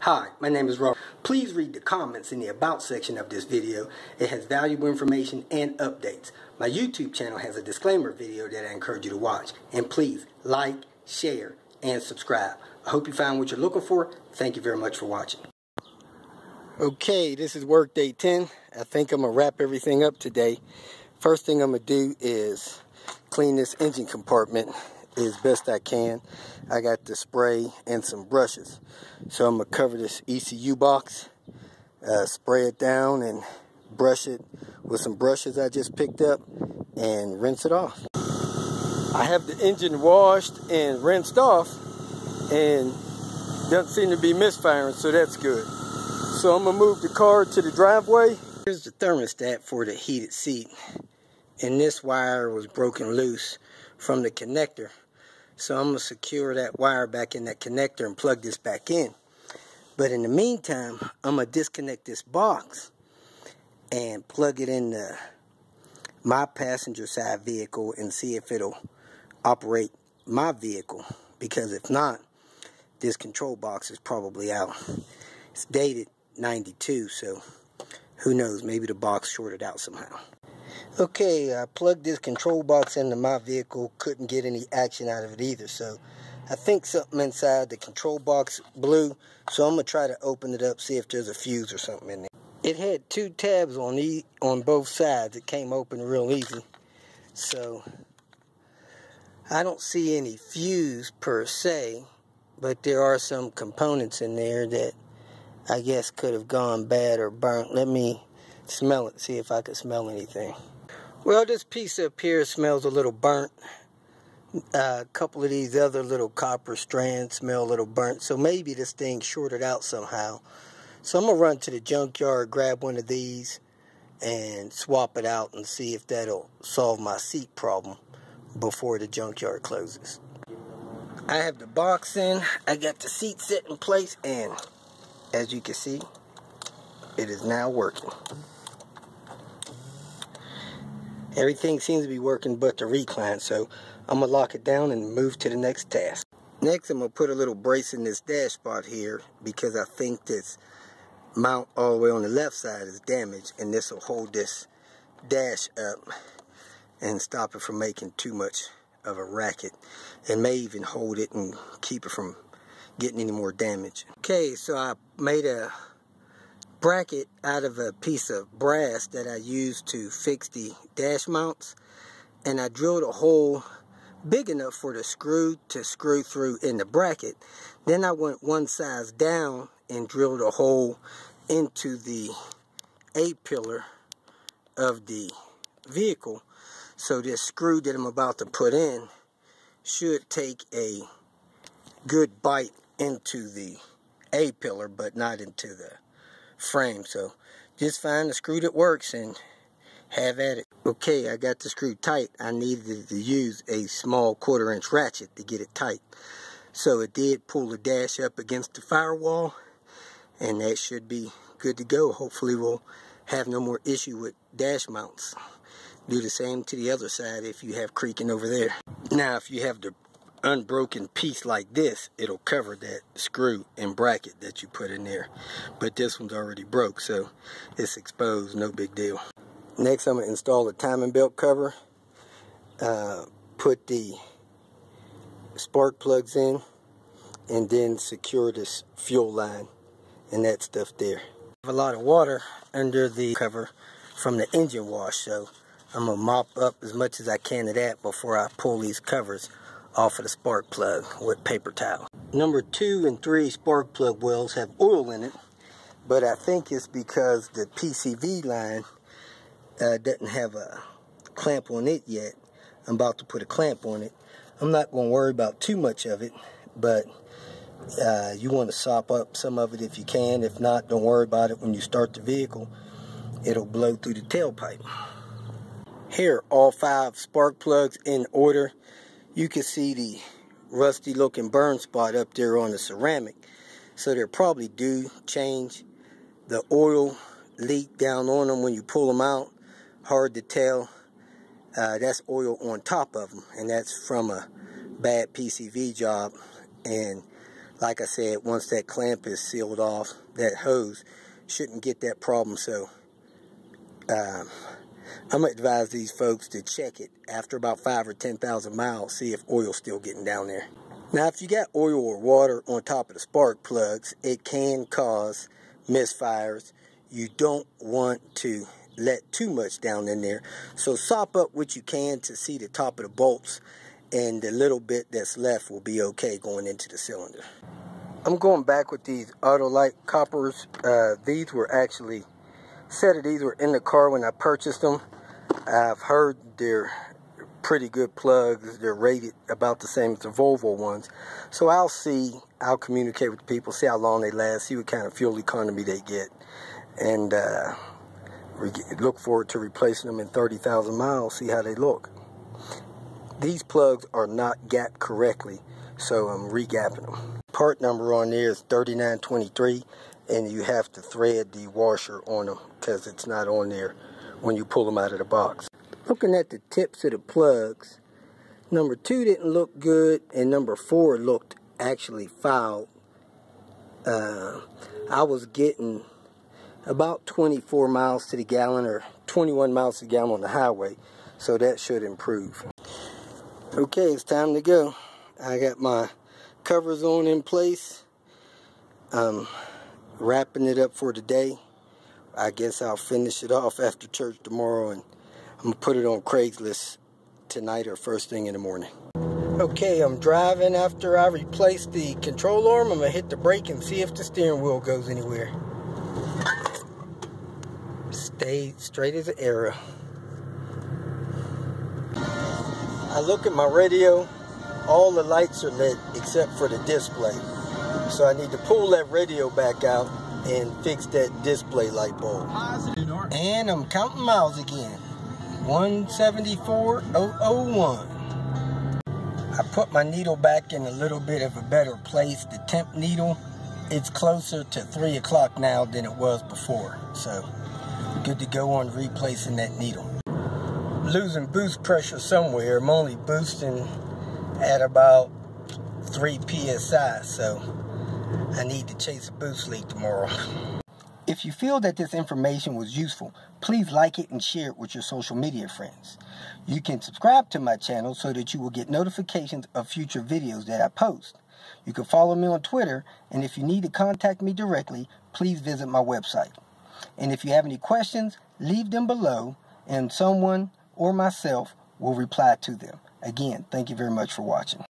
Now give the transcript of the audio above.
Hi, my name is Robert. Please read the comments in the About section of this video. It has valuable information and updates. My YouTube channel has a disclaimer video that I encourage you to watch. And please like, share, and subscribe. I hope you found what you're looking for. Thank you very much for watching. Okay, this is work day 10. I think I'm going to wrap everything up today. First thing I'm going to do is clean this engine compartment as best I can. I got the spray and some brushes. So I'm going to cover this ECU box, spray it down and brush it with some brushes I just picked up and rinse it off. I have the engine washed and rinsed off and doesn't seem to be misfiring, so that's good. So I'm going to move the car to the driveway. Here's the thermostat for the heated seat. And this wire was broken loose from the connector. So I'm going to secure that wire back in that connector and plug this back in. But in the meantime, I'm going to disconnect this box and plug it in my passenger side vehicle and see if it'll operate my vehicle. Because if not, this control box is probably out. It's dated 92, so who knows, maybe the box shorted out somehow. Okay, I plugged this control box into my vehicle, couldn't get any action out of it either, so I think something inside the control box blew, so I'm going to try to open it up, see if there's a fuse or something in there. It had two tabs on both sides. It came open real easy, so I don't see any fuse per se, but there are some components in there that I guess could have gone bad or burnt. Let me smell it, see if I can smell anything. Well, this piece up here smells a little burnt. A couple of these other little copper strands smell a little burnt. So maybe this thing shorted out somehow. So I'm going to run to the junkyard, grab one of these, and swap it out and see if that'll solve my seat problem before the junkyard closes. I have the box in. I got the seat set in place, and as you can see, it is now working. Everything seems to be working but the recline, so I'm going to lock it down and move to the next task. Next, I'm going to put a little brace in this dash spot here because I think this mount all the way on the left side is damaged, and this will hold this dash up and stop it from making too much of a racket, and may even hold it and keep it from getting any more damage. Okay, so I made a bracket out of a piece of brass that I used to fix the dash mounts, and I drilled a hole big enough for the screw to screw through in the bracket. Then I went one size down and drilled a hole into the A-pillar of the vehicle, so this screw that I'm about to put in should take a good bite into the A-pillar but not into the frame. So just find the screw that works and have at it. Okay, I got the screw tight. I needed to use a small 1/4 inch ratchet to get it tight. So it did pull the dash up against the firewall, and that should be good to go. Hopefully we'll have no more issue with dash mounts. Do the same to the other side if you have creaking over there. Now if you have the unbroken piece like this, it'll cover that screw and bracket that you put in there, but this one's already broke, so it's exposed, no big deal. Next, I'm going to install the timing belt cover, put the spark plugs in, and then secure this fuel line and that stuff there. I have a lot of water under the cover from the engine wash, so I'm going to mop up as much as I can of that before I pull these covers off of the spark plug with paper towel. Number 2 and 3 spark plug wells have oil in it, but I think it's because the PCV line doesn't have a clamp on it yet. I'm about to put a clamp on it. I'm not going to worry about too much of it, but you want to sop up some of it if you can. If not, don't worry about it. When you start the vehicle, it'll blow through the tailpipe. Here, all 5 spark plugs in order. You can see the rusty looking burn spot up there on the ceramic. So they're probably due change. The oil leak down on them when you pull them out. Hard to tell. That's oil on top of them, and that's from a bad PCV job. And like I said, once that clamp is sealed off, that hose shouldn't get that problem. So I'm going to advise these folks to check it after about 5,000 or 10,000 miles, see if oil's still getting down there. Now, if you got oil or water on top of the spark plugs, it can cause misfires. You don't want to let too much down in there. So sop up what you can to see the top of the bolts, and the little bit that's left will be okay going into the cylinder. I'm going back with these Autolite coppers. These were actually, set of these were in the car when I purchased them. I've heard they're pretty good plugs. They're rated about the same as the Volvo ones. So I'll communicate with the people, see how long they last, see what kind of fuel economy they get, and look forward to replacing them in 30,000 miles, see how they look. These plugs are not gapped correctly, so I'm re-gapping them. Part number on there is 3923, and you have to thread the washer on them because it's not on there when you pull them out of the box. Looking at the tips of the plugs, number 2 didn't look good, and number 4 looked actually fouled. I was getting about 24 miles to the gallon or 21 miles to the gallon on the highway, so that should improve. Okay, it's time to go. I got my covers on in place. Wrapping it up for today. I guess I'll finish it off after church tomorrow, and I'm going to put it on Craigslist tonight or first thing in the morning. Okay, I'm driving. After I replace the control arm, I'm going to hit the brake and see if the steering wheel goes anywhere. Stay straight as an arrow. I look at my radio, all the lights are lit except for the display. So I need to pull that radio back out and fix that display light bulb. And I'm counting miles again. 174,001. I put my needle back in a little bit of a better place. The temp needle, it's closer to 3 o'clock now than it was before. So good to go on replacing that needle. Losing boost pressure somewhere. I'm only boosting at about 3 psi, so I need to chase a boost leak tomorrow. If you feel that this information was useful, please like it and share it with your social media friends. You can subscribe to my channel so that you will get notifications of future videos that I post. You can follow me on Twitter, and if you need to contact me directly, please visit my website. And if you have any questions, leave them below, and someone or myself will reply to them. Again, thank you very much for watching.